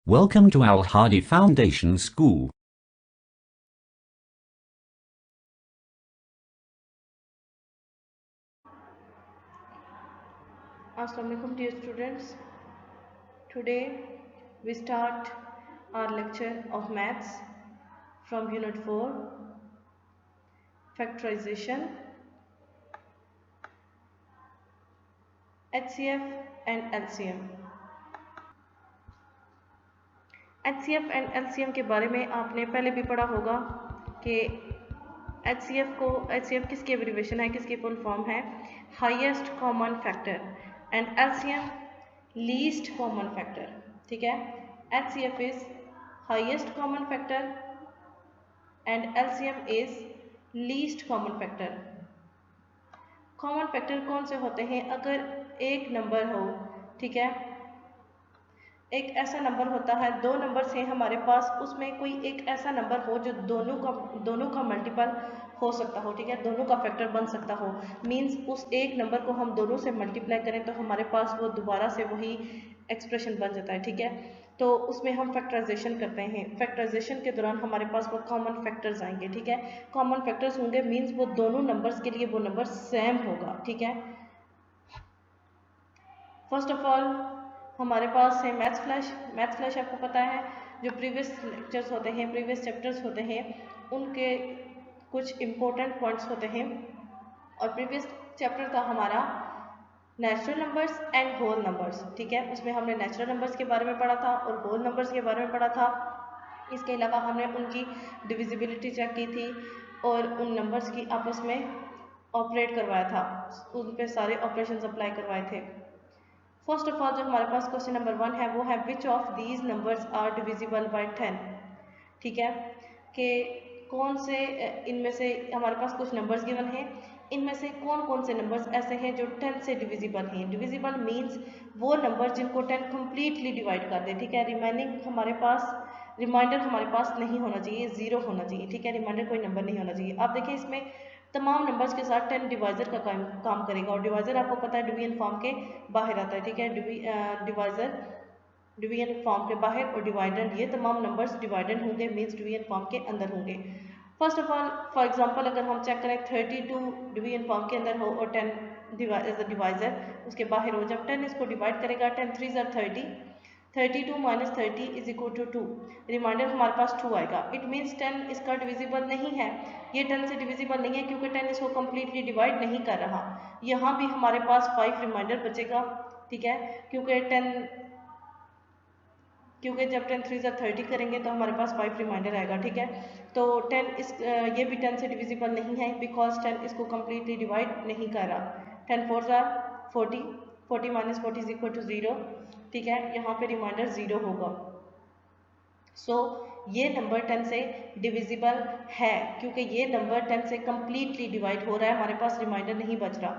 Welcome to Al Hadi Foundation School. Assalamu alaikum dear students. Today we start our lecture of maths from unit 4, factorization, HCF and LCM. HCF and LCM के बारे में आपने पहले भी पढ़ा होगा कि HCF किसकी एब्रीविएशन है, किसकी फुल फॉर्म है, highest common factor, and LCM least common factor. ठीक है, HCF is highest common factor and LCM is least common factor. Common factor कौन से होते हैं? अगर एक नंबर हो, ठीक है, एक ऐसा नंबर होता है, दो नंबर्स हैं हमारे पास, उसमें कोई एक ऐसा नंबर हो जो दोनों का मल्टीपल हो सकता हो, ठीक है, दोनों का फैक्टर बन सकता हो. मींस उस एक नंबर को हम दोनों से मल्टीप्लाई करें तो हमारे पास वो दोबारा से वही एक्सप्रेशन बन जाता है. ठीक है, तो उसमें हम फैक्टराइजेशन करते हैं. फैक्टराइजेशन के दौरान हमारे पास वो कॉमन फैक्टर्स आएंगे. ठीक है, कॉमन फैक्टर्स होंगे मीन्स वो दोनों नंबर्स के लिए वो नंबर सेम होगा. ठीक है, फर्स्ट ऑफ ऑल हमारे पास है मैथ्स फ्लैश. मैथ्स फ्लैश आपको पता है, जो प्रीवियस लेक्चर्स होते हैं, प्रीवियस चैप्टर्स होते हैं, उनके कुछ इम्पोर्टेंट पॉइंट्स होते हैं. और प्रीवियस चैप्टर था हमारा natural numbers and whole numbers. ठीक है, उसमें हमने नेचुरल नंबर्स के बारे में पढ़ा था और होल नंबर्स के बारे में पढ़ा था. इसके अलावा हमने उनकी डिविजिबिलिटी चेक की थी और उन नंबर्स की आपस में ऑपरेट करवाया था, उन पे सारे ऑपरेशंस अप्लाई करवाए थे. फर्स्ट ऑफ ऑल जो हमारे पास क्वेश्चन नंबर 1 है वो है which of these numbers are divisible by 10. ठीक है, कि कौन से इनमें से हमारे पास कुछ नंबर्स गिवन हैं, इनमें से कौन कौन से नंबर्स ऐसे हैं जो 10 से डिविजिबल हैं. डिविजिबल मींस वो नंबर जिनको 10 कम्प्लीटली डिवाइड कर दे. ठीक है, रिमाइंडर हमारे पास नहीं होना चाहिए, 0 होना चाहिए. ठीक है, रिमाइंडर कोई नंबर नहीं होना चाहिए. आप देखिए इसमें तमाम नंबर्स के साथ 10 डिवाइजर का काम करेगा और डिवाइजर आपको पता है डिवीजन फॉर्म के बाहर आता है. ठीक है, डिवाइजर डिवीजन फॉर्म के बाहर और डिवाइडेंड, ये तमाम नंबर्स डिवाइडेंड होंगे मीन्स डिवीजन फॉर्म के अंदर होंगे. First of all for example अगर हम चेक करें 32 डिवीजन फॉर्म के अंदर हो और 10 एज अ डिवाइजर उसके बाहर हो. जब 10 इसको डिवाइड करेगा 10 3 30, 32 minus 30 is equal to 2. Reminder हमारे पास 2 आएगा. इट मीन्स 10 इसका डिविजिबल नहीं है, ये 10 से डिविजिबल नहीं है क्योंकि 10 इसको कम्प्लीटली डिवाइड नहीं कर रहा. यहाँ भी हमारे पास 5 रिमाइंडर बचेगा. ठीक है, क्योंकि जब 10 3 30 करेंगे तो हमारे पास 5 रिमाइंडर आएगा. ठीक है, तो 10 ये भी 10 से डिविजिबल नहीं है बिकॉज 10 इसको कम्प्लीटली डिवाइड नहीं कर रहा. 10 4 40, 40 माइनस 40 इज इक्वल टू 0. ठीक है, यहाँ पे रिमाइंडर 0 होगा. सो ये नंबर 10 से डिविजिबल है क्योंकि ये नंबर 10 से कम्प्लीटली डिवाइड हो रहा है, हमारे पास रिमाइंडर नहीं बच रहा.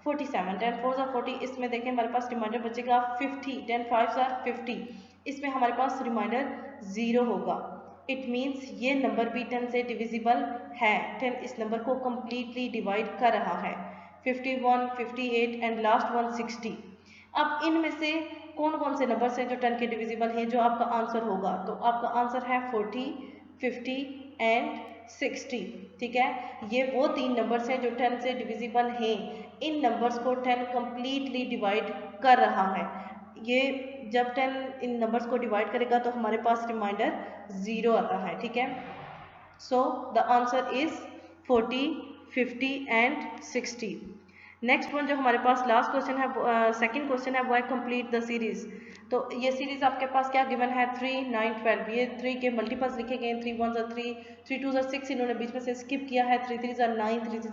47, 10 4 40, इसमें देखें हमारे पास रिमाइंडर बचेगा 50, 10 5 50, इसमें हमारे पास रिमाइंडर 0 होगा. इट मीन्स ये नंबर भी 10 से डिविजिबल है. 10 इस नंबर को कम्प्लीटली डिवाइड कर रहा है. 51, 58 एंड लास्ट वन 60. अब इनमें से कौन कौन से नंबर हैं जो 10 के डिविजिबल हैं, जो आपका आंसर होगा, तो आपका आंसर है 40, 50 एंड 60. ठीक है, ये वो 3 नंबर्स हैं जो 10 से डिविजिबल हैं. इन नंबर्स को 10 कम्प्लीटली डिवाइड कर रहा है. ये जब 10 इन नंबर्स को डिवाइड करेगा तो हमारे पास रिमाइंडर 0 आता है. ठीक है, so the answer is 40, 50 and 60. Next one जो हमारे पास लास्ट क्वेश्चन है, सेकंड क्वेश्चन है, वो है कंप्लीट द सीरीज. तो ये सीरीज आपके पास क्या गिवन है, 3 9 12. ये 3 के मल्टीपल्स लिखे गए हैं. 3 1 3, 3 2 6, इन्होंने बीच में से स्किप किया है. 3 3 9, 3 3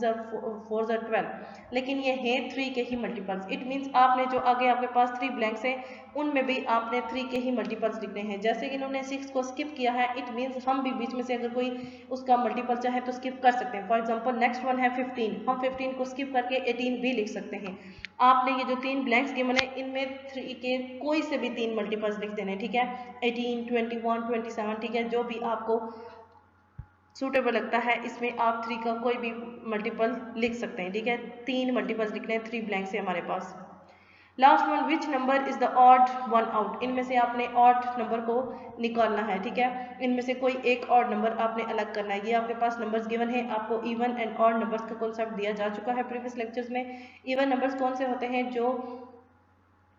4 12, लेकिन ये है 3 के ही मल्टीपल्स. इट मीन्स आपने जो आगे आपके पास 3 ब्लैंक्स हैं उनमें भी आपने 3 के ही मल्टीपल्स लिखने हैं. जैसे कि इन्होंने 6 को स्किप किया है, इट मीन्स हम भी बीच में से अगर कोई उसका मल्टीपल चाहे तो स्किप कर सकते हैं. फॉर एग्जांपल नेक्स्ट वन है 15, हम 15 को स्किप करके 18 भी लिख सकते हैं. आपने ये जो 3 ब्लैंक्स गिवन है इनमें 3 के कोई से भी 3 मल्टीपल्स लिख देने. ठीक है, 18, 21, 27. ठीक है, जो भी आपको सूटेबल लगता है इसमें आप 3 का कोई भी मल्टीपल लिख सकते हैं. ठीक है, 3 मल्टीपल्स लिखने हैं 3 ब्लैंक्स है हमारे पास. Last one, which number is the odd one out, इनमें से आपने ऑड नंबर को निकालना है, ठीक है। इनमें से कोई एक ऑड नंबर आपने अलग करना है। ये आपके पास नंबर्स गिवन है, आपको इवन एंड ऑड नंबर्स का कॉन्सेप्ट दिया जा चुका है प्रीवियस लेक्चर्स में। इवन नंबर्स कौन से होते हैं, जो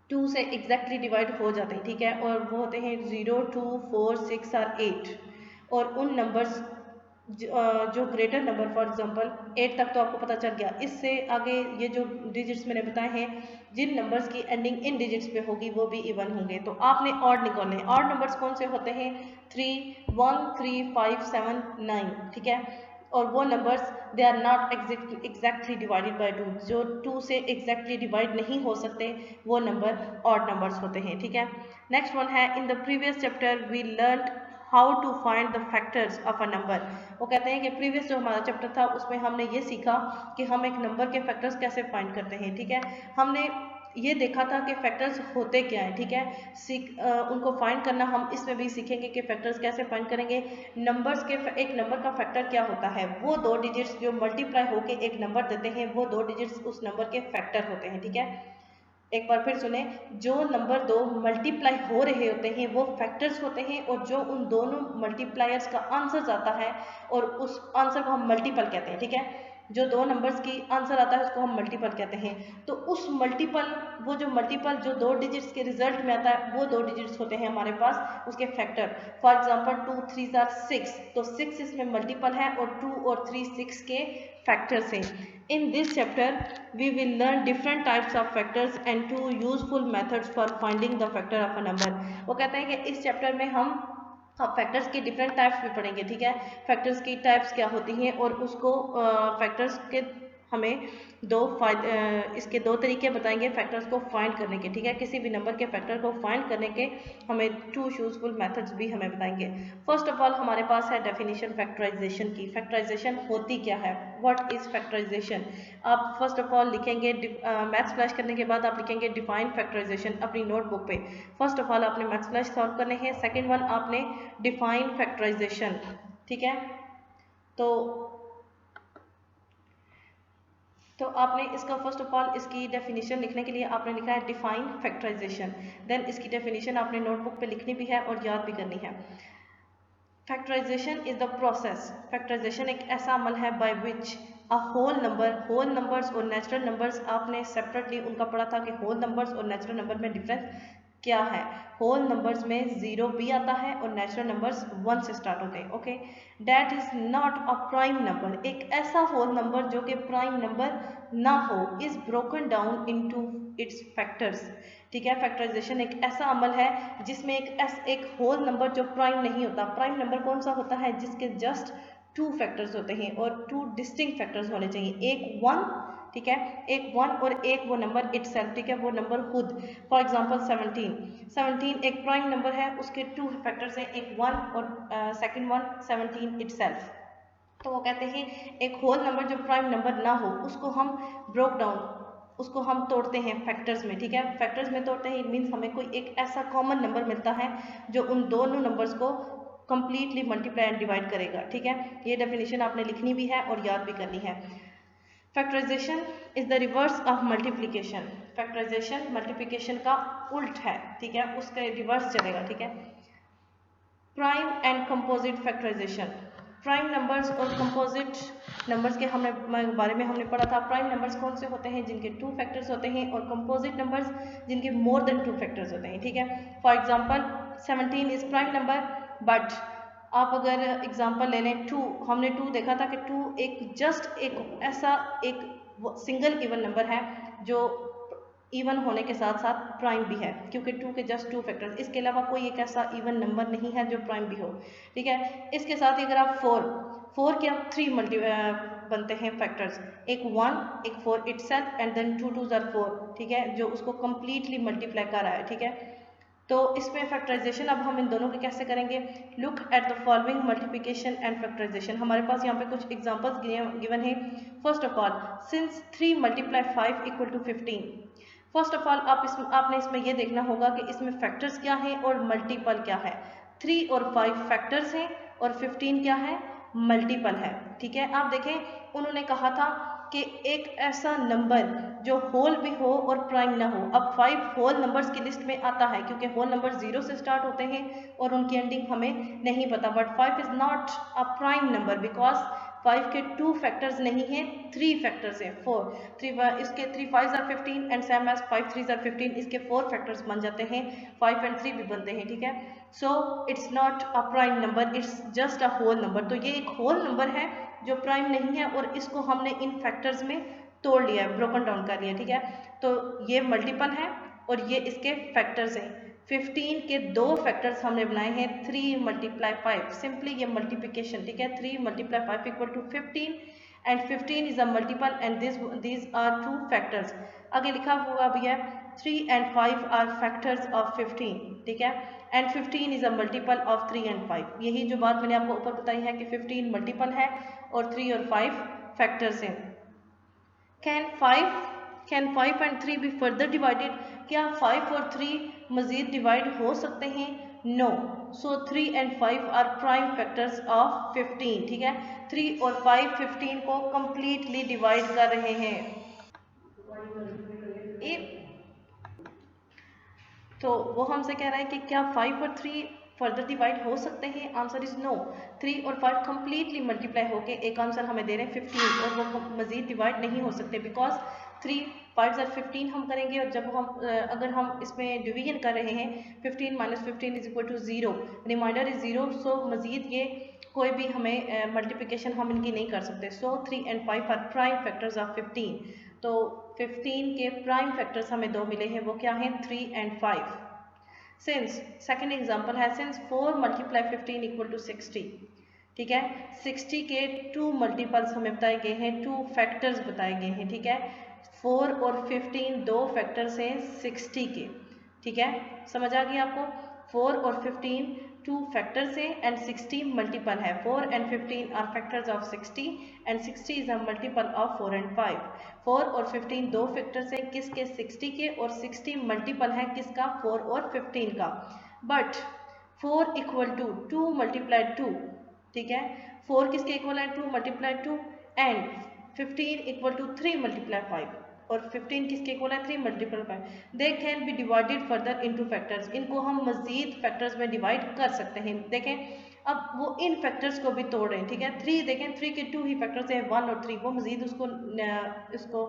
2 से एग्जैक्टली डिवाइड हो जाते हैं, ठीक है, और वो होते हैं 0, 2, 4, 6 और 8। और उन नंबर्स जो ग्रेटर नंबर, फॉर एग्जांपल 8 तक तो आपको पता चल गया। इससे आगे ये जो डिजिट्स मैंने बताए हैं, जिन नंबर्स की एंडिंग इन डिजिट्स पे होगी वो भी इवन होंगे। तो आपने ऑड निकालने हैं। ऑड नंबर्स कौन से होते हैं, 3, 1, 3, 5, 7, 9, ठीक है। और वो numbers they are not exactly divided by 2, जो 2 से एग्जैक्टली डिवाइड नहीं हो सकते, वो नंबर ऑड नंबर्स होते हैं, ठीक है। नेक्स्ट वन है, in the previous chapter we learn how to find the factors of a number. वो कहते हैं कि प्रीवियस जो हमारा चैप्टर था उसमें हमने ये सीखा कि हम एक नंबर के फैक्टर्स कैसे फाइंड करते हैं, ठीक है। हमने ये देखा था कि फैक्टर्स होते क्या हैं, ठीक है। उनको फाइंड करना हम इसमें भी सीखेंगे कि फैक्टर्स कैसे फाइंड करेंगे। नंबर्स के एक नंबर का फैक्टर क्या होता है, वो 2 डिजिट्स जो मल्टीप्लाई होके एक नंबर देते हैं, वो 2 डिजिट्स उस नंबर के फैक्टर होते हैं, ठीक है। एक बार फिर सुने, जो नंबर 2 मल्टीप्लाई हो रहे होते हैं वो फैक्टर्स होते हैं, और जो उन दोनों मल्टीप्लायर्स का आंसर आता है और उस आंसर को हम मल्टीपल कहते हैं, ठीक है। जो 2 नंबर्स की आंसर आता है उसको हम मल्टीपल कहते हैं। तो उस मल्टीपल, वो जो मल्टीपल जो 2 डिजिट्स के रिजल्ट में आता है, वो 2 डिजिट्स होते हैं हमारे पास उसके फैक्टर। फॉर एग्जांपल 2 3 आर 6, तो 6 इसमें मल्टीपल है और 2 और 3 6 के फैक्टर्स हैं। In this chapter, we will learn different types of factors and 2 useful methods for finding the factor of a number. वो कहते हैं कि इस चैप्टर में हम फैक्टर्स के डिफरेंट टाइप्स भी पढ़ेंगे, ठीक है। फैक्टर्स की टाइप्स क्या होती हैं और उसको फैक्टर्स के हमें इसके 2 तरीके बताएंगे फैक्टर्स को फाइंड करने के, ठीक है। किसी भी नंबर के फैक्टर को फाइंड करने के हमें 2 यूजफुल मेथड्स भी हमें बताएंगे। फर्स्ट ऑफ ऑल हमारे पास है डेफिनेशन फैक्टराइजेशन की। फैक्टराइजेशन होती क्या है, व्हाट इज फैक्टराइजेशन। आप फर्स्ट ऑफ ऑल लिखेंगे, मैथ्स फ्लैश करने के बाद आप लिखेंगे डिफाइन फैक्टराइजेशन अपनी नोटबुक पे। फर्स्ट ऑफ ऑल आपने मैथ्स फ्लैश सॉल्व करने हैं, सेकेंड वन आपने डिफाइन फैक्टराइजेशन, ठीक है। तो आपने इसका फर्स्ट ऑफ ऑल इसकी डेफिनेशन लिखने के लिए आपने लिखा है डिफाइन फैक्टराइजेशन, देन इसकी डेफिनेशन आपने नोटबुक पे लिखनी भी है और याद भी करनी है। Factorization is the process, factorization एक ऐसा अमल है by which a whole numbers और नेचुरल नंबर्स, आपने सेपरेटली उनका पढ़ा था कि होल नंबर्स और नेचुरल नंबर में डिफरेंस क्या है। होल नंबर्स में 0 भी आता है और नेचुरल नंबर्स 1 से स्टार्ट होते हैं, okay. That is not a prime number, एक ऐसा होल नंबर जो कि प्राइम नंबर ना हो, is broken down into its factors, ठीक है। फैक्टराइजेशन एक ऐसा अमल है जिसमें एक होल नंबर जो प्राइम नहीं होता। प्राइम नंबर कौन सा होता है, जिसके जस्ट 2 फैक्टर्स होते हैं और 2 डिस्टिंक्ट फैक्टर्स होने चाहिए, एक 1, ठीक है, एक 1 और एक वो नंबर इटसेल्फ, ठीक है, वो नंबर खुद। फॉर एग्जांपल 17 एक प्राइम नंबर है, उसके 2 फैक्टर्स हैं, एक 1 और सेकंड वन 17 इटसेल्फ। तो वो कहते हैं एक होल नंबर जो प्राइम नंबर ना हो उसको हम ब्रोक डाउन, उसको हम तोड़ते हैं फैक्टर्स में, ठीक है। फैक्टर्स में तोड़ते हैं, इट मीन्स हमें कोई एक ऐसा कॉमन नंबर मिलता है जो उन दोनों नंबर्स को कंप्लीटली मल्टीप्लाई एंड डिवाइड करेगा, ठीक है। ये डेफिनेशन आपने लिखनी भी है और याद भी करनी है। Factorization is the reverse of multiplication, factorization multiplication का उल्ट है, ठीक है, उसका रिवर्स चलेगा, ठीक है। Prime and composite factorization, prime numbers और कंपोजिट नंबर्स के बारे में हमने पढ़ा था। प्राइम नंबर्स कौन से होते हैं, जिनके 2 फैक्टर्स होते हैं, और कंपोजिट नंबर्स जिनके मोर देन 2 फैक्टर्स होते हैं, ठीक है। For example 17 is prime number, but आप अगर एग्जांपल ले लें 2, हमने 2 देखा था कि 2 एक ऐसा एक सिंगल इवन नंबर है जो इवन होने के साथ साथ प्राइम भी है, क्योंकि 2 के जस्ट 2 फैक्टर्स, इसके अलावा कोई एक ऐसा इवन नंबर नहीं है जो प्राइम भी हो, ठीक है। इसके साथ ही अगर आप 4 के आप 3 बनते हैं फैक्टर्स, एक 1 एक 4 itself and then 2 2s are 4, ठीक है, जो उसको कंप्लीटली मल्टीप्लाई कर रहा है, ठीक है। तो इसमें फैक्टराइजेशन अब हम इन दोनों के कैसे करेंगे, look at the following multiplication and factorization. हमारे पास यहाँ पे कुछ एग्जांपल्स गिवन है। First of all, since 3 × 5 = 15, first of all आपने इसमें ये देखना होगा कि इसमें फैक्टर्स क्या हैं और मल्टीपल क्या है। 3 और 5 फैक्टर्स हैं और 15 क्या है, मल्टीपल है, ठीक है। आप देखें उन्होंने कहा था कि एक ऐसा नंबर जो होल भी हो और प्राइम ना हो। अब 5 होल नंबर्स की लिस्ट में आता है क्योंकि होल नंबर 0 से स्टार्ट होते हैं और उनकी एंडिंग हमें नहीं पता, but 5 is not a prime number because 5 के 2 फैक्टर्स नहीं हैं, 3 फैक्टर्स हैं। 4 इसके 3 5 are 15 and same as 5 3 are 15, इसके 4 फैक्टर्स बन जाते हैं, 5 एंड 3 भी बनते हैं, ठीक है। So it's not a prime number, it's just a whole number. तो ये एक होल नंबर है जो प्राइम नहीं है और इसको हमने इन फैक्टर्स में तोड़ लिया है, ब्रोकन डाउन कर लिया, ठीक है। तो ये मल्टीपल है और ये इसके फैक्टर्स हैं। 15 के 2 फैक्टर्स हमने बनाए हैं, 3 मल्टीप्लाई 5, सिंपली ये मल्टीप्लिकेशन, ठीक है। 3 multiply 5 equal to 15 and 15 is a multiple and these are 2 factors. आगे लिखा हुआ भी है 3 and 5 आर फैक्टर्स ऑफ 15, ठीक है, and 15 is a multiple of 3 and 5। यही जो बात मैंने आपको ऊपर बताई है कि 15 मल्टीपल है और 3 और 5 फैक्टर्स हैं। Can 5 and 3 be further divided? क्या 5 और 3 मजीद डिवाइड हो सकते हैं? No. So 3 and 5 are prime factors of 15, ठीक है। 3 और 5 15 को कंप्लीटली डिवाइड कर रहे हैं। तो वो हमसे कह रहा है कि क्या 5 और 3 फर्दर डिवाइड हो सकते हैं? Answer is no. 3 और 5 कंप्लीटली मल्टीप्लाई होके एक आंसर हमें दे रहे हैं 15 और वो मजीद डिवाइड नहीं हो सकते बिकॉज 3 5 और 15 हम करेंगे और जब हम अगर हम इसमें डिवीजन कर रहे हैं 15 minus 15 is equal to 0, reminder is 0, so मजीद ये कोई भी हमें मल्टीप्लिकेशन हम इनकी नहीं कर सकते। So 3 and 5 are prime factors of 15। तो 15 के प्राइम फैक्टर्स हमें 2 मिले हैं, वो क्या हैं? 3 एंड 5। सिंस सेकेंड एग्जाम्पल है, सिंस 4 मल्टीप्लाई 15 इक्वल टू 60, ठीक है। 60 के 2 मल्टीपल्स हमें बताए गए हैं, 2 फैक्टर्स बताए गए हैं, ठीक है। 4 और 15 2 फैक्टर्स हैं 60 के, ठीक है। समझ आ गया आपको? 4 और 15 2 फैक्टर्स हैं एंड 60 मल्टीपल है। 4 and 15 are factors of 60 and 60 is a multiple of 4 and 5। 4 और 15 दो फैक्टर्स हैं किसके? 60 के, और 60 मल्टीपल है किसका? 4 और 15 का। बट 4 इक्वल टू 2 मल्टीप्लाई 2, ठीक है। 4 किसके इक्वल है? 2 multiply 2 and 15 equal to 3 multiply 5 और 15 किसके इक्वल है? 3 multiple 5। They can be divided further into factors. इनको हम मजीद फैक्टर्स में डिवाइड कर सकते हैं। देखें अब वो इन फैक्टर्स को भी तोड़ रहे हैं, ठीक है। 3 देखें, 3 के 2 ही फैक्टर्स हैं, 1 और 3, वो मजीद उसको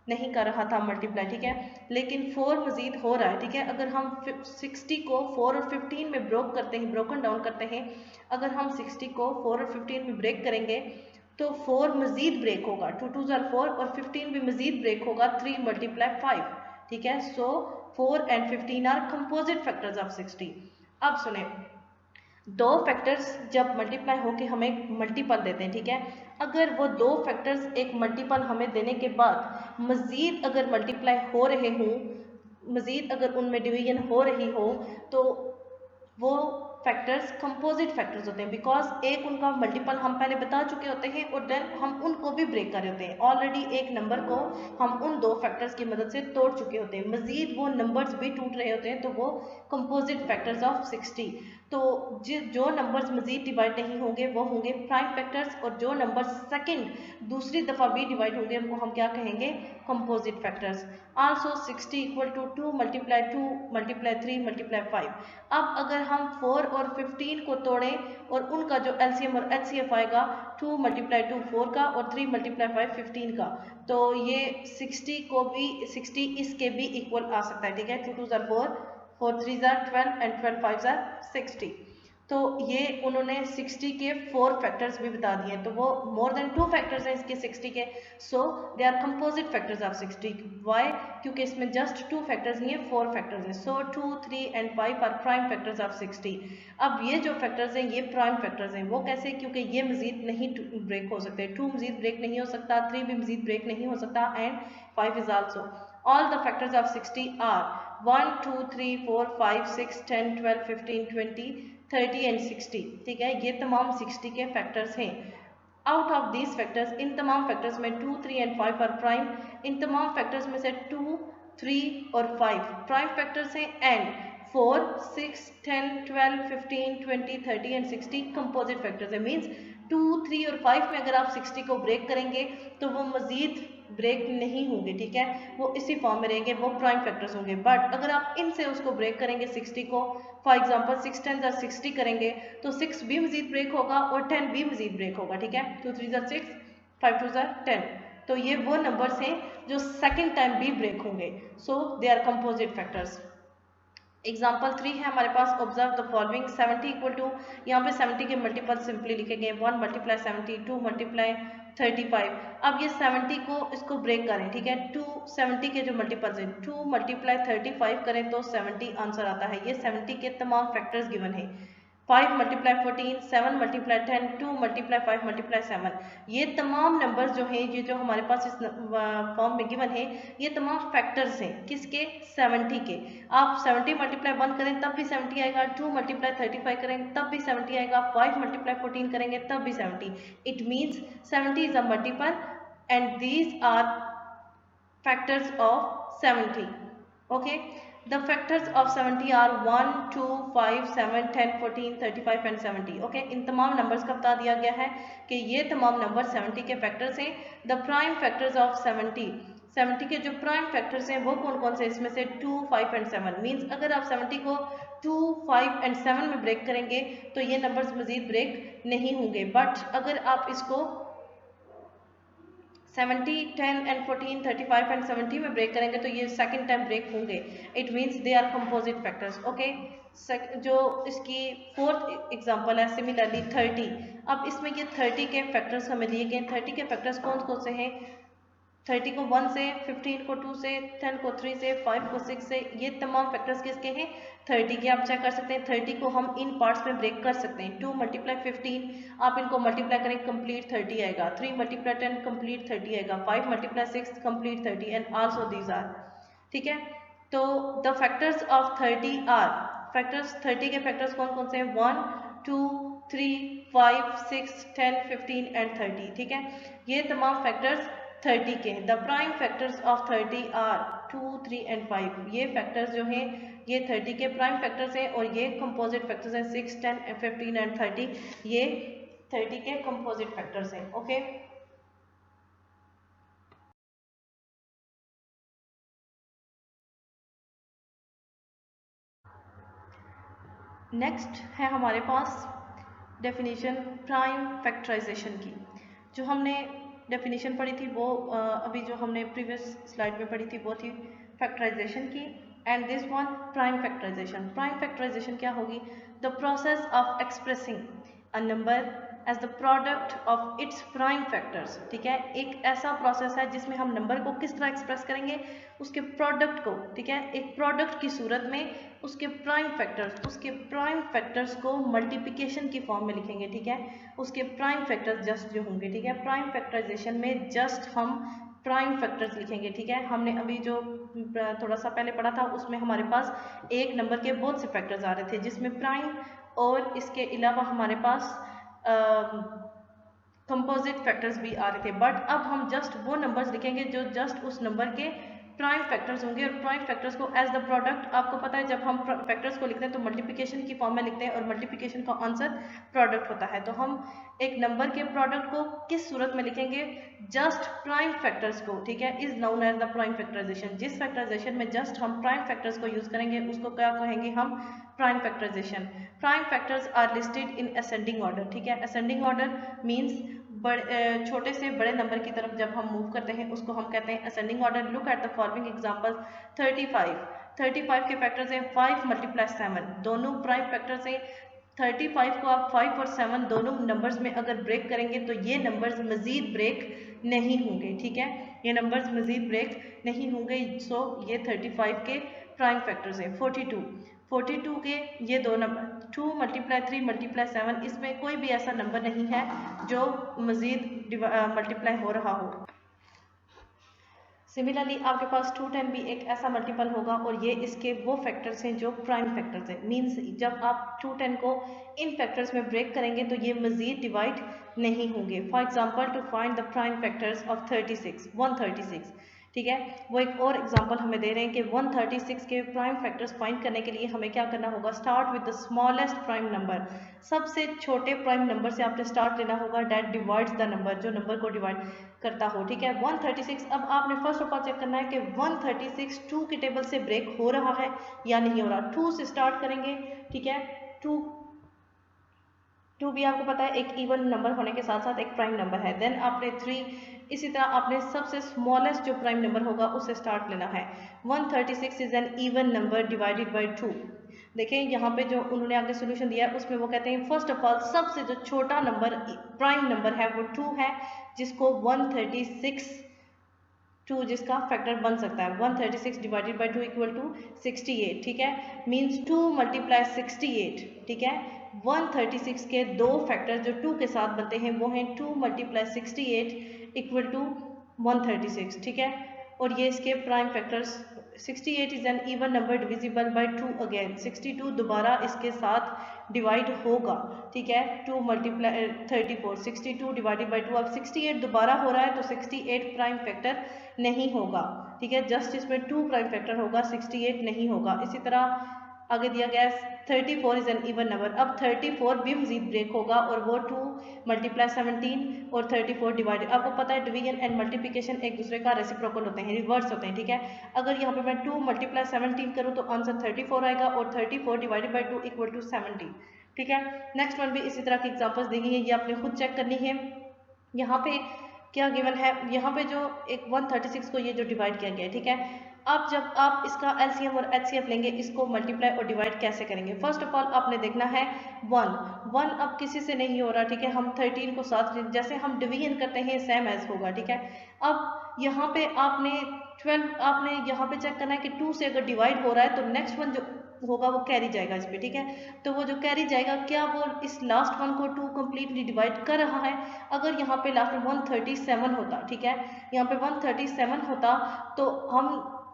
नहीं कर रहा था मल्टीप्लाई, ठीक है। लेकिन 4 मजीद हो रहा है, ठीक है। अगर हम 60 को 4 और 15 में ब्रोकन डाउन करते हैं, अगर हम 60 को 4 और 15 में ब्रेक करेंगे तो 4 मजीद ब्रेक होगा, 2 2 ज़ार 4 और 15 भी मजीद ब्रेक होगा, 3 मल्टीप्लाई 5, ठीक है। So 4 and 15 are composite factors of 60। अब सुने, दो फैक्टर्स जब मल्टीप्लाई होके हमें मल्टीपल देते हैं, ठीक है। अगर वो दो फैक्टर्स एक मल्टीपल हमें देने के बाद मज़ीद अगर मल्टीप्लाई हो रहे हों, मज़ीद अगर उनमें डिवीजन हो रही हो, तो वो फैक्टर्स कंपोजिट फैक्टर्स होते हैं बिकॉज एक उनका मल्टीपल हम पहले बता चुके होते हैं और देन हम उनको भी ब्रेक कर रहे होते हैं। ऑलरेडी एक नंबर को हम उन दो फैक्टर्स की मदद से तोड़ चुके होते हैं, मजीद वो नंबर्स भी टूट रहे होते हैं, तो वो कंपोजिट फैक्टर्स ऑफ 60। तो जो नंबर्स मजीद डिवाइड नहीं होंगे वो होंगे प्राइम फैक्टर्स, और जो नंबर सेकंड दूसरी दफ़ा भी डिवाइड होंगे उनको हम क्या कहेंगे? Composite factors. Also 60 equal to 2 multiply 2 multiply 3 multiply 5। अब अगर हम 4 और 15 को तोड़ें और उनका जो एलसीएम और एचसीएफ आएगा 2 मल्टीप्लाई 2 4 का और 3 मल्टीप्लाई 5 15 का, तो ये 60 को भी 60 इसके भी इक्वल आ सकता है, ठीक है। 2 2 ज़ार 4, 4 3 ज़ार 12 एंड 12 5 ज़ार 60। तो ये उन्होंने 60 के 4 फैक्टर्स भी बता दिए, तो वो मोर देन 2 फैक्टर्स हैं इसके 60 के, so they are composite factors of 60। Why? क्योंकि इसमें जस्ट 2 फैक्टर्स नहीं है, 4 फैक्टर्स हैं। So 2 3 and 5 are prime factors of 60। अब ये जो फैक्टर्स हैं ये प्राइम फैक्टर्स हैं, वो कैसे? क्योंकि ये मजीद नहीं ब्रेक हो सकते, 2 मजीद ब्रेक नहीं हो सकता, 3 भी मजीद ब्रेक नहीं हो सकता, and 5 is also. All the factors of 60 are 1 2 3 4 5 6 10 12 15 20 30 and 60, ठीक है। ये तमाम 60 के फैक्टर्स हैं। आउट ऑफ दीज फैक्टर्स, इन तमाम फैक्टर्स में 2 3 एंड 5 आर प्राइम। इन तमाम फैक्टर्स में से 2 3 और 5 प्राइम फैक्टर्स हैं, एंड 4 6 10 12 15 20 30 एंड 60 कंपोजिट फैक्टर्स है। मीन्स 2, 3 और 5 में अगर आप 60 को ब्रेक करेंगे तो वो मज़ीद ब्रेक नहीं होंगे, ठीक है, वो इसी फॉर्म में रहेंगे, वो प्राइम फैक्टर्स होंगे। बट अगर आप इनसे उसको ब्रेक करेंगे 60 को, फॉर एग्जांपल 6 10 60 करेंगे तो 6 भी मज़ीद ब्रेक होगा और 10 भी मज़ीद ब्रेक होगा, ठीक है। 2 3 6, 5 2 10। तो ये वो नंबर्स हैं जो सेकेंड टाइम भी ब्रेक होंगे, so they are composite factors. Example 3 है हमारे पास, observe the following. 70 equal to, यहाँ पे 70 के मल्टीपल सिंपली लिखे गए 1 मल्टीप्लाई 70, 2 मल्टीप्लाई 35। अब ये 70 को इसको ब्रेक करें, ठीक है, 2 70 के जो मल्टीपल्स हैं 2 मल्टीप्लाई 35 करें तो 70 आंसर आता है। ये 70 के तमाम फैक्टर्स गिवन है। 5 मल्टीप्लाई 14, 7 मल्टीप्लाई 10, 2 मल्टीप्लाई 5 मल्टीप्लाई 7। ये तमाम नंबर्स जो हैं, ये जो हमारे पास इस फॉर्म में गिवन है, ये तमाम फैक्टर्स हैं किसके, 70 के। आप 70 मल्टीप्लाई 1 करें तब भी 70 आएगा, 2 मल्टीप्लाई 35 करें तब भी 70 आएगा, 5 मल्टीप्लाई 14 करेंगे तब भी 70। It means 70 is a multiple and these are factors of 70. Okay, the factors of 70 are 1 2 5 7 10 14 35 and 70. Okay, इन तमाम नंबर्स का बता दिया गया है कि ये तमाम नंबर 70 के फैक्टर्स हैं। द प्राइम फैक्टर्स ऑफ 70 के जो प्राइम फैक्टर्स हैं वो कौन कौन से, इसमें से 2 5 एंड 7। मीन्स अगर आप 70 को 2 5 एंड 7 में ब्रेक करेंगे तो ये नंबर्स मजीद ब्रेक नहीं होंगे। बट अगर आप इसको 70 10 एंड 14 35 एंड 70 में ब्रेक करेंगे तो ये सेकंड टाइम ब्रेक होंगे। It means they are composite factors. Okay, जो इसकी फोर्थ एग्जांपल है सिमिलरली 30। अब इसमें ये 30 के फैक्टर्स हमें दिए गए। 30 के फैक्टर्स कौन कौन से हैं, 30 को 1 से, 15 को 2 से, 10 को 3 से, 5 को 6 से, ये तमाम फैक्टर्स किसके हैं, 30 के। आप चेक कर सकते हैं 30 को हम इन पार्ट्स में ब्रेक कर सकते हैं। 2 मल्टीप्लाई 15, आप इनको मल्टीप्लाई करें कंप्लीट 30 आएगा। 3 मल्टीप्लाई 10 कंप्लीट 30 आएगा। 5 multiply 6 complete 30 and also these are, ठीक है। तो the factors of 30 are, factors 30 के फैक्टर्स कौन कौन से हैं, 1 2 3 5 6 10 15 एंड 30, ठीक है। ये तमाम फैक्टर्स 30 के हैं। The prime factors of 30 are 2 3 and 5। ये फैक्टर्स जो हैं ये 30 के प्राइम फैक्टर्स हैं और ये कंपोजिट फैक्टर्स हैं 6 10 15 एंड 30। ये 30 के कंपोजिट फैक्टर्स हैं। ओके, नेक्स्ट है हमारे पास डेफिनेशन प्राइम फैक्टराइजेशन की। जो हमने डेफिनेशन पढ़ी थी वो अभी जो हमने प्रीवियस स्लाइड में पढ़ी थी वो थी फैक्टराइजेशन की। And this one prime factorization. Prime factorization क्या होगी, the process of expressing a number as the product of its prime factors, ठीक है। एक ऐसा प्रोसेस है जिसमें हम नंबर को किस तरह एक्सप्रेस करेंगे, उसके प्रोडक्ट को, ठीक है, एक प्रोडक्ट की सूरत में उसके प्राइम फैक्टर्स को मल्टीप्लिकेशन की फॉर्म में लिखेंगे, ठीक है। उसके प्राइम फैक्टर्स जस्ट जो होंगे, ठीक है, प्राइम फैक्टराइजेशन में जस्ट हम प्राइम फैक्टर्स लिखेंगे, ठीक है। हमने अभी जो थोड़ा सा पहले पढ़ा था उसमें हमारे पास एक नंबर के बहुत से फैक्टर्स आ रहे थे जिसमें प्राइम और इसके अलावा हमारे पास कंपोजिट फैक्टर्स भी आ रहे थे। बट अब हम जस्ट वो नंबर्स लिखेंगे जो जस्ट उस नंबर के प्राइम फैक्टर्स होंगे। और प्राइम फैक्टर्स को एज द प्रोडक्ट, आपको पता है जब हम फैक्टर्स को लिखते हैं तो मल्टीप्लिकेशन की फॉर्म में लिखते हैं और मल्टीप्लिकेशन का आंसर प्रोडक्ट होता है। तो हम एक नंबर के प्रोडक्ट को किस सूरत में लिखेंगे, जस्ट प्राइम फैक्टर्स को, ठीक है, is known as the prime factorization. जिस फैक्टराइजेशन में जस्ट हम प्राइम फैक्टर्स को यूज करेंगे उसको क्या कहेंगे हम, prime factorization. Prime factors are listed in ascending order, ठीक है। असेंडिंग ऑर्डर मीन्स छोटे से बड़े नंबर की तरफ जब हम मूव करते हैं उसको हम कहते हैं ascending order. Look at the following example. 35 के फैक्टर्स हैं 5 मल्टीप्लाई 7, दोनों प्राइम फैक्टर्स हैं। 35 को आप 5 और 7 दोनों नंबर्स में अगर ब्रेक करेंगे तो ये नंबर्स मजीद ब्रेक नहीं होंगे, ठीक है, ये नंबर्स मजीद ब्रेक नहीं होंगे। सो ये 35 के प्राइम फैक्टर्स हैं। 42 के ये दो नंबर 2 मल्टीप्लाई 3 मल्टीप्लाई 7, इसमें कोई भी ऐसा नंबर नहीं है जो मजीद मल्टीप्लाई हो रहा हो। सिमिलरली आपके पास 210 भी एक ऐसा मल्टीपल होगा और ये इसके वो फैक्टर्स हैं जो प्राइम फैक्टर्स हैं। मींस जब आप 210 को इन फैक्टर्स में ब्रेक करेंगे तो ये मजीद डिवाइड नहीं होंगे। For example to find the prime factors of 36, 136, ठीक है। वो एक और एग्जांपल हमें दे रहे हैं कि 136 के प्राइम फैक्टर्स फाइंड करने के लिए हमें क्या करना होगा, start with the smallest prime number, सबसे छोटे प्राइम नंबर से आपने स्टार्ट लेना होगा, डेट डिवाइड्स द नंबर, जो नंबर को डिवाइड करता हो। ठीक है, 136। अब आपने फर्स्ट ऑफ ऑल चेक करना है कि 136 2 के टेबल से ब्रेक हो रहा है या नहीं हो रहा। 2 से स्टार्ट करेंगे। ठीक है, 2 भी आपको पता है एक इवन नंबर होने के साथ साथ एक प्राइम नंबर है। देन आपने 3, इसी तरह आपने सबसे स्मॉलेस्ट जो प्राइम नंबर होगा उससे स्टार्ट लेना है। 136 is an even number divided by 2। देखें यहाँ पे जो उन्होंने आगे सोल्यूशन दिया है उसमें वो कहते हैं फर्स्ट ऑफ ऑल सबसे जो छोटा नंबर प्राइम नंबर है वो 2 है, जिसको 136 2 जिसका फैक्टर बन सकता है। 136 डिवाइडेड बाई 2 इक्वल टू 68। ठीक है, मीन्स 2 मल्टीप्लाई 68। ठीक है, 136 के दो फैक्टर जो 2 के साथ बनते हैं वो हैं 2 मल्टीप्लाई 68 इक्वल टू 136। ठीक है, और ये इसके prime factors. 68 is an even number divisible by 2 again. 62 दोबारा इसके साथ डिवाइड होगा। ठीक है, 2 मल्टीप्लाई 34, 62 डिवाइडेड बाई 2। अब 68 दोबारा हो रहा है तो 68 प्राइम फैक्टर नहीं होगा। ठीक है, जस्ट इसमें 2 प्राइम फैक्टर होगा, 68 नहीं होगा। इसी तरह आगे दिया गया है 34 इज एन इवन नंबर। अब 34 भी मजीद ब्रेक होगा और वो 2 मल्टीप्लाई 17 और 34 डिवाइडेड। आपको पता है डिवीजन एंड मल्टीप्लिकेशन एक दूसरे का रेसिप्रोकल होते हैं, रिवर्स होते हैं। ठीक है, अगर यहाँ पे मैं 2 मल्टीप्लाई 17 करूँ तो आंसर 34 आएगा और 34 डिवाइडेड बाई 2 इक्वल टू 70। ठीक है, नेक्स्ट वन भी इसी तरह की एग्जाम्पल्स दी गई है, ये आपने खुद चेक करनी है। यहाँ पे क्या गिवन है, यहाँ पे जो एक 136 को ये जो डिवाइड किया गया है। ठीक है, अब जब आप इसका एलसीएम और एचसीएफ लेंगे, इसको मल्टीप्लाई और डिवाइड कैसे करेंगे। फर्स्ट ऑफ ऑल आपने देखना है 1 अब किसी से नहीं हो रहा। ठीक है, हम 13 को साथ जैसे हम डिवीजन करते हैं सेम एज होगा। ठीक है, अब यहाँ पे आपने 12 आपने यहाँ पे चेक करना है कि 2 से अगर डिवाइड हो रहा है तो नेक्स्ट वन जो होगा वो कैरी जाएगा इस पे। ठीक है, तो वो जो कैरी जाएगा क्या वो इस लास्ट वन को 2 कंप्लीटली डिवाइड कर रहा है। अगर यहाँ पे लास्ट में 137 होता, ठीक है, यहाँ पे 137 होता तो हम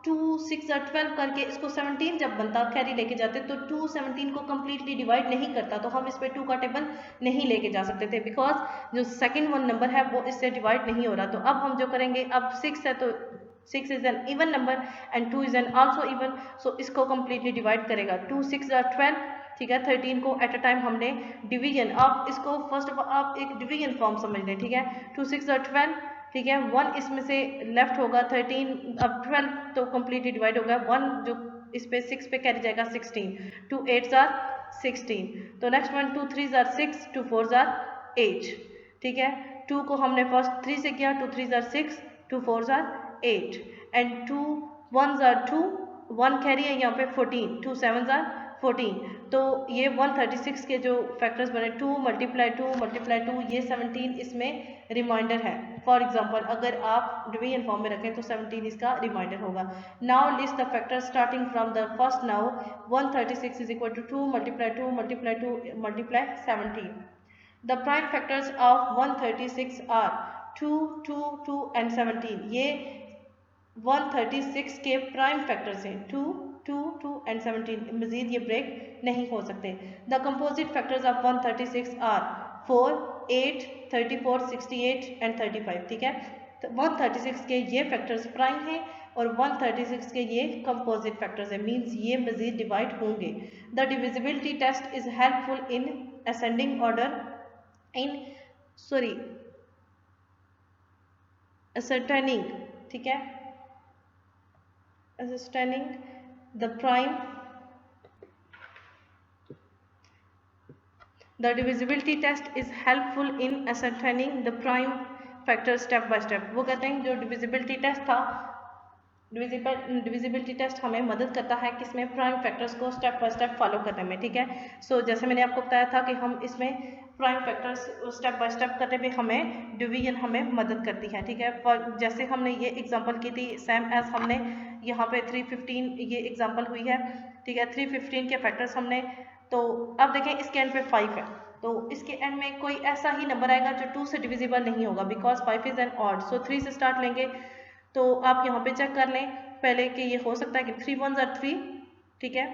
2 6 और 12 करके इसको 17 जब बनता कैरी लेके जाते तो 2 17 को कम्प्लीटली डिवाइड नहीं करता, तो हम इस पे 2 का टेबल नहीं लेके जा सकते थे बिकॉज जो सेकंड वन नंबर है वो इससे डिवाइड नहीं हो रहा। तो अब हम जो करेंगे, अब 6 है तो 6 is an even number and 2 is an also even, so इसको कम्प्लीटली डिवाइड करेगा। 2 6 और 12। ठीक है, 13 को एट अ टाइम हमने डिवीजन, आप इसको फर्स्ट ऑफ ऑल आप एक डिवीजन फॉर्म समझ लें। ठीक है, 2 6 और 12। ठीक है, 1 इसमें से लेफ्ट होगा 13, अब 12 तो कम्प्लीटली डिवाइड होगा। 1 जो इस पे 6 पे कैरी जाएगा 16, 2 8 आर 16। तो नेक्स्ट वन 2 3 आर 6, 2 4 आर 8। ठीक है, 2 को हमने फर्स्ट 3 से किया, 2 3 are 6, 2 4 are 8 and 2 1 are 2, 1 carry है यहाँ पे 14, 2 7 आर 14। तो ये 136 के जो फैक्टर्स बने 2 मल्टीप्लाई 2 मल्टीप्लाई 2, ये 17 इसमें रिमाइंडर है। फॉर एग्जांपल अगर आप डिवीजन फॉर्म में रखें तो 17 इसका रिमाइंडर होगा। Now list the factors starting from the first. Now 136 is equal to 2 multiply 2 multiply 2 multiply 17। The prime factors of 136 are 2 2 2 and 17। ये 136 के प्राइम फैक्टर्स हैं 2 2 2 एंड 17, मजीद ये ब्रेक नहीं हो सकते। The composite factors of 136 are 4 8 34 68 and 35। ठीक है, तो 136 के ये फैक्टर्स प्राइम हैं और 136 के ये कंपोजिट फैक्टर्स हैं, मींस ये मजीद डिवाइड होंगे। The divisibility test is helpful in ascending order in ascertaining, ठीक है, ascertaining the prime, the divisibility test is helpful in ascertaining the prime factor step by step। वो कहते हैं जो डिविजिबिलिटी टेस्ट था, डिविजिबिलिटी टेस्ट हमें मदद करता है किसमें, प्राइम फैक्टर्स को स्टेप बाय स्टेप फॉलो करने में। ठीक है, सो जैसे मैंने आपको बताया था कि हम इसमें prime factors step by step करने में हमें डिवीजन हमें मदद करती है। ठीक है, जैसे हमने ये एग्जांपल की थी सेम एज हमने यहाँ पे 315 ये एग्जांपल हुई है। ठीक है, 315 के फैक्टर्स हमने, तो अब देखें इसके एंड पे 5 है तो इसके एंड में कोई ऐसा ही नंबर आएगा जो 2 से डिविजिबल नहीं होगा बिकॉज 5 इज एन ऑड। सो 3 से स्टार्ट लेंगे, तो आप यहाँ पे चेक कर लें पहले कि ये हो सकता है कि 3 1s are 3। ठीक है,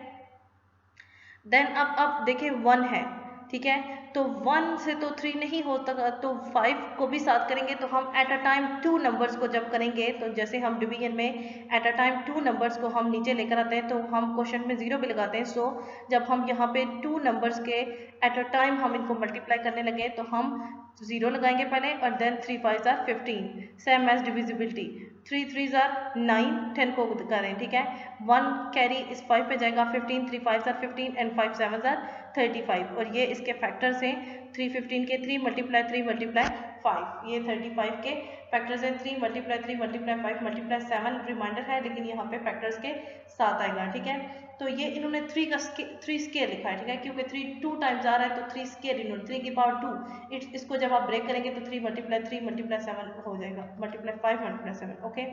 देन अब देखिए 1 है ठीक है। तो 1 से तो 3 नहीं होता, तो 5 को भी साथ करेंगे तो हम एट अ टाइम 2 नंबर्स को जब करेंगे, तो जैसे हम डिवीजन में एट अ टाइम 2 नंबर्स को हम नीचे लेकर आते हैं तो हम क्वेश्चन में 0 भी लगाते हैं। सो जब हम यहाँ पे 2 नंबर्स के एट अ टाइम हम इनको मल्टीप्लाई करने लगे तो हम 0 लगाएंगे पहले और then 3 5 are 15, same as divisibility. 3 3 are 9, 10 को करें, ठीक है। 1 कैरी इस 5 पे जाएगा, 15, 3 5 आर 15 एंड 5 7 आर 35, और ये इसके फैक्टर्स हैं। 3 15 के 3 मल्टीप्लाई 3 मल्टीप्लाई 5, ये 35 के फैक्टर्स हैं। 3 मल्टीप्लाई 3 मल्टीप्लाई 5 मल्टीप्लाई 7 रिमाइंडर है, लेकिन यहाँ पे फैक्टर्स के साथ आएगा, ठीक है। तो ये इन्होंने 3 का 3 स्केयर लिखा है, ठीक है, क्योंकि 3 2 टाइम्स आ रहा है तो 3 स्केयर इन्होंने 3 की पावर 2, इसको जब आप ब्रेक करेंगे तो 3 मल्टीप्लाई 7 हो जाएगा, मल्टीप्लाई 5 मल्टीप्लाई 7, ओके।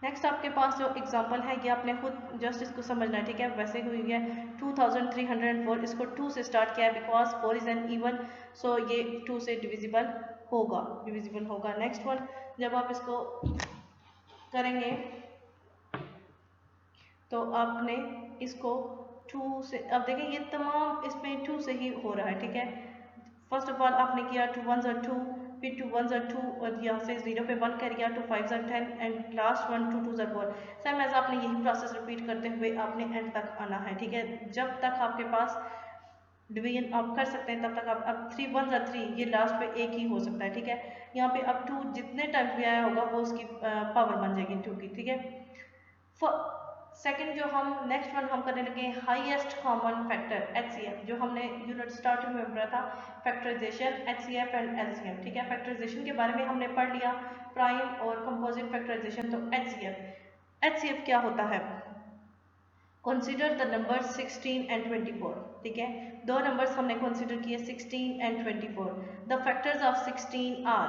नेक्स्ट आपके पास जो एग्जांपल है ये आपने खुद जस्ट इसको समझना है, ठीक है। वैसे हुई है 2304, इसको 2 से स्टार्ट किया है बिकॉज 4 इज एन इवन, सो ये 2 से डिविजिबल होगा। नेक्स्ट वन, जब आप इसको करेंगे तो आपने इसको 2 से, अब देखें ये तमाम इसमें 2 से ही हो रहा है, ठीक है। फर्स्ट ऑफ ऑल आपने किया 2 1 2, फिर 2 1 2 और यहाँ से 0 पे 1 कर गया, 2 5 10 एंड लास्ट 1 2 2 4। सेम एज आपने यही प्रोसेस रिपीट करते हुए आपने एंड तक आना है, ठीक है। जब तक आपके पास डिवीजन आप कर सकते हैं तब तक आप, अब 3 1 3, ये लास्ट पे एक ही हो सकता है, ठीक है। यहाँ पे अब 2 जितने टाइम्स भी आया होगा वो उसकी पावर बन जाएगी 2 की, ठीक है। सेकंड जो हम नेक्स्ट वन हम करने लगे हाईएस्ट कॉमन फैक्टर HCF, जो हमने यूनिट स्टार्टिंग में पढ़ा था फैक्टराइजेशन HCF एंड LCM, ठीक है। फैक्टराइजेशन के बारे में हमने पढ़ लिया, प्राइम और कंपोजिट फैक्टराइजेशन। तो HCF क्या होता है? कंसिडर द नंबर 16 एंड 24, ठीक है। दो नंबर्स हमने कंसिडर किए 16 and 24। The factors of 16 are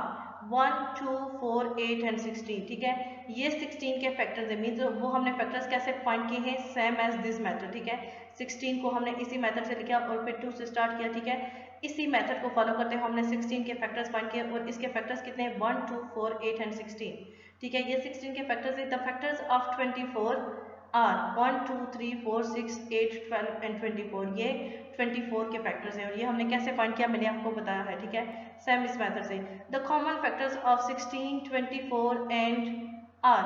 1 2 4 8 and 16, ठीक है। ये 16 के फैक्टर्स है, मीन्स वो हमने फैक्टर्स कैसे फाइंड किए हैं, सेम एज दिस मेथड, ठीक है। 16 को हमने इसी मेथड से लिखा और फिर 2 से स्टार्ट किया, ठीक है। इसी मेथड को फॉलो करते हुए हमने 16 के फैक्टर्स फाइंड किए और इसके फैक्टर्स कितने हैं 1 2 4 8 एंड 16, ठीक है। ये 16 के फैक्टर्स है। The factors of 24 are 1 2 3 4 6 8 12 and 24, ये 24 के फैक्टर्स हैं और ये हमने कैसे फाइंड किया मैंने आपको बताया है, ठीक है, सेम इस मेथड से। The common factors of 16 24 and are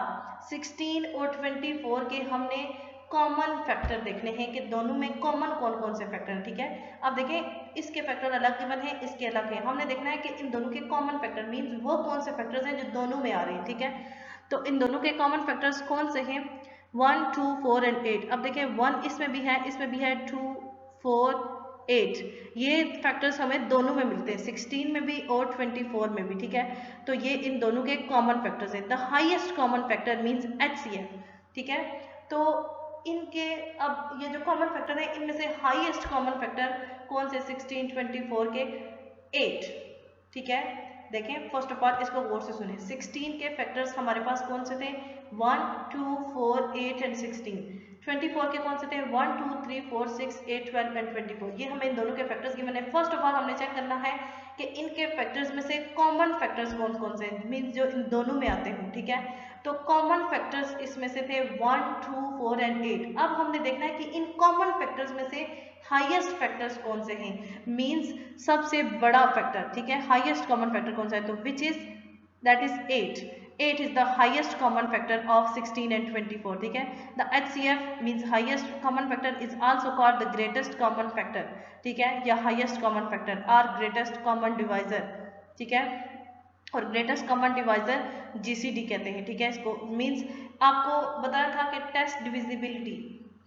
16 और 24 के हमने कॉमन फैक्टर देखने हैं कि दोनों में कॉमन कौन कौन से फैक्टर हैं, ठीक है। अब देखें इसके फैक्टर अलग गिवन है, इसके अलग है, हमने देखना है कि इन दोनों के कॉमन फैक्टर मीन्स वो कौन से फैक्टर्स हैं जो दोनों में आ रहे हैं, ठीक है। तो इन दोनों के कॉमन फैक्टर्स कौन से हैं 1 2 4 एंड 8। अब देखिए 1 इसमें भी है, इसमें भी है, 2 4 8, ये फैक्टर्स हमें दोनों में मिलते हैं, 16 में भी और 24 में भी, ठीक है। तो ये इन दोनों के कॉमन फैक्टर्स हैं। The highest common factor means HCF, ठीक है। तो इनके अब ये जो कॉमन फैक्टर है इनमें से हाईएस्ट कॉमन फैक्टर कौन से 16 24 के 8, ठीक है। देखें फर्स्ट ऑफ ऑल इसको गौर से सुने, 16 के फैक्टर्स हमारे पास कौन से थे 1 2 4 8 एंड 16। 24 के कौन से थे 1 2 3 4 6 8 12 एंड 24। ये हमें इन दोनों के फैक्टर्स गिवन है। फर्स्ट ऑफ ऑल हमने चेक करना है कि इनके फैक्टर्स में से कॉमन फैक्टर्स कौन कौन से मीन्स जो इन दोनों में आते हों, ठीक है। तो कॉमन फैक्टर्स इसमें से थे 1 2 4 एंड 8। अब हमने देखना है कि इन कॉमन फैक्टर्स में से हाईएस्ट फैक्टर्स कौन से हैं, मीन्स सबसे बड़ा फैक्टर, ठीक है। हाईएस्ट कॉमन फैक्टर कौन सा है, तो which is that is 8। 8 is the highest common factor of 16 and 24, ठीक है। The HCF means highest common factor is also called the greatest common factor, ठीक है, या highest common factor or greatest common divisor, ठीक है। और greatest common divisor GCD कहते हैं, ठीक है। इसको मीन्स आपको बताया था कि टेस्ट डिविजिबिलिटी,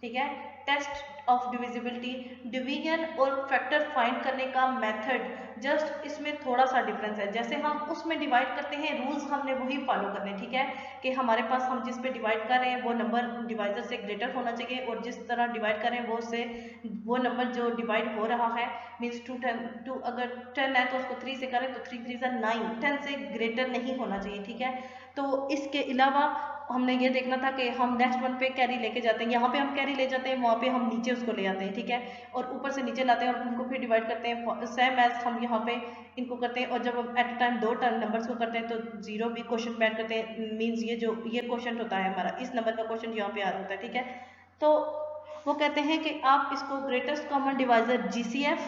ठीक है, टेस्ट ऑफ डिविजिबिलिटी, डिवीजन और फैक्टर फाइंड करने का मेथड, जस्ट इसमें थोड़ा सा डिफरेंस है। जैसे हम उसमें डिवाइड करते हैं रूल्स हमने वही फॉलो करने, ठीक है, कि हमारे पास हम जिस पे डिवाइड कर रहे हैं वो नंबर डिवाइजर से ग्रेटर होना चाहिए और जिस तरह डिवाइड कर रहे हैं वो नंबर जो डिवाइड हो रहा है मीन्स 2 अगर 10 है तो उसको 3 से करें तो 3 3 9, 10 से ग्रेटर नहीं होना चाहिए, ठीक है। तो इसके अलावा हमने ये देखना था कि हम नेक्स्ट वन पे कैरी लेके जाते हैं, यहाँ पे हम कैरी ले जाते हैं, वहाँ पे हम नीचे उसको ले आते हैं, ठीक है, और ऊपर से नीचे लाते हैं और उनको फिर डिवाइड करते हैं। सेम एज हम यहाँ पे इनको करते हैं, और जब हम एट टाइम दो टर्म नंबर्स को करते हैं तो जीरो भी क्वेश्चन में ऐड करते हैं, मीन्स ये क्वेश्चन होता है हमारा, इस नंबर का क्वेश्चन यहाँ पे आ रहा होता है, ठीक है। तो वो कहते हैं कि आप इसको ग्रेटेस्ट कॉमन डिवाइजर GCF,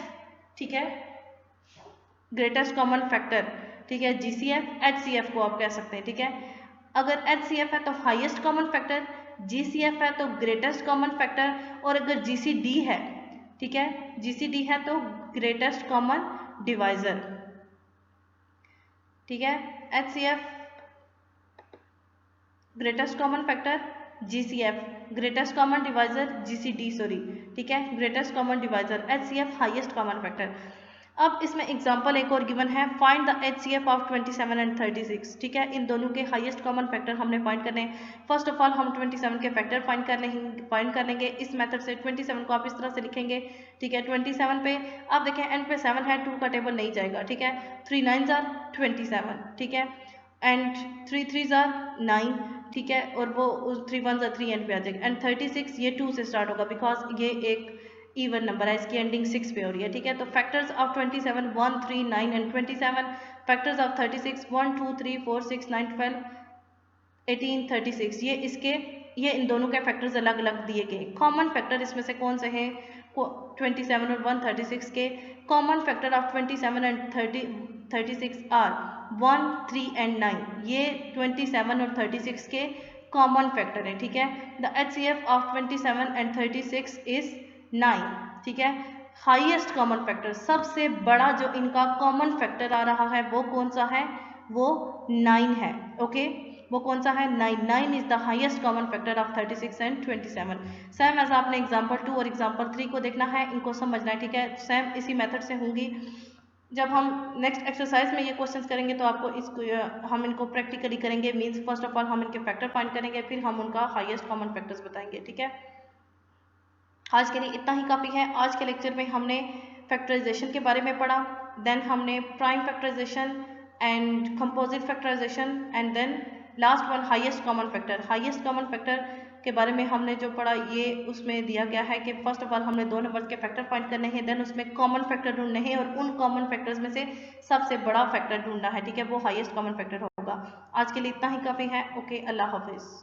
ठीक है, ग्रेटेस्ट कॉमन फैक्टर, ठीक है, GCF, HCF को आप कह सकते हैं, ठीक है। अगर HCF है तो हाईएस्ट कॉमन फैक्टर, GCF है तो ग्रेटेस्ट कॉमन फैक्टर, और अगर GCD है, ठीक है, GCD है तो ग्रेटेस्ट कॉमन डिवाइजर, ठीक है। HCF greatest common factor, GCF greatest common divisor, GCD sorry, ठीक है, greatest common divisor, HCF highest common factor. अब इसमें एग्जांपल एक और गिवन है, find the HCF of 27 and 36, ठीक है। इन दोनों के हाईएस्ट कॉमन फैक्टर हमने फाइंड करने हैं। फर्स्ट ऑफ ऑल हम 27 के फैक्टर फाइंड कर लेंगे इस मेथड से। 27 को आप इस तरह से लिखेंगे, ठीक है। 27 पे आप देखें एंड पे 7 है, 2 का टेबल नहीं जाएगा, ठीक है। 3 9s आर 27, ठीक है, एंड 3 3s आर 9, ठीक है, और वो 3 1s आर 3 एंड पे आ जाएगा, एंड 36 ये 2 से स्टार्ट होगा बिकॉज ये एक इवन नंबर है, इसकी एंडिंग 6 पे हो रही है, ठीक है। तो factors of 27 1 3 9 and 27, factors of 36 1 2 3 4 6 9 12 18 36, ये इन दोनों के फैक्टर्स अलग अलग दिए गए। कॉमन फैक्टर इसमें से कौन से हैं? 27 और 1 36 के common factor of 27 and 36 are 1 3 and 9, ये 27 और 36 के कॉमन फैक्टर है, ठीक है। The HCF of 27 and 36 is 9, ठीक है। हाईएस्ट कॉमन फैक्टर, सबसे बड़ा जो इनका कॉमन फैक्टर आ रहा है वो कौन सा है? वो 9 है, ओके। वो कौन सा है? 9। 9 is the highest common factor of 36 and 27। Same as आपने एग्जांपल 2 और एग्जांपल 3 को देखना है, इनको समझना है, ठीक है। सेम इसी मेथड से होंगी। जब हम नेक्स्ट एक्सरसाइज में ये क्वेश्चंस करेंगे तो आपको इसको हम इनको प्रैक्टिकली करेंगे, मीन्स फर्स्ट ऑफ ऑल हम इनके फैक्टर फाइंड करेंगे, फिर हम उनका हाईएस्ट कॉमन फैक्टर्स बताएंगे, ठीक है। आज के लिए इतना ही काफ़ी है। आज के लेक्चर में हमने फैक्टराइजेशन के बारे में पढ़ा, देन हमने prime factorization and composite factorization, and then last one highest common factor. Highest common factor के बारे में हमने जो पढ़ा ये उसमें दिया गया है कि फर्स्ट ऑफ ऑल हमने दो नंबर्स के फैक्टर फाइंड करने हैं, देन उसमें कॉमन फैक्टर ढूंढने हैं और उन कॉमन फैक्टर्स में से सबसे बड़ा फैक्टर ढूंढना है, ठीक है, वो हाईएस्ट कॉमन फैक्टर होगा। आज के लिए इतना ही काफ़ी है। ओके, अल्लाह हाफिज़।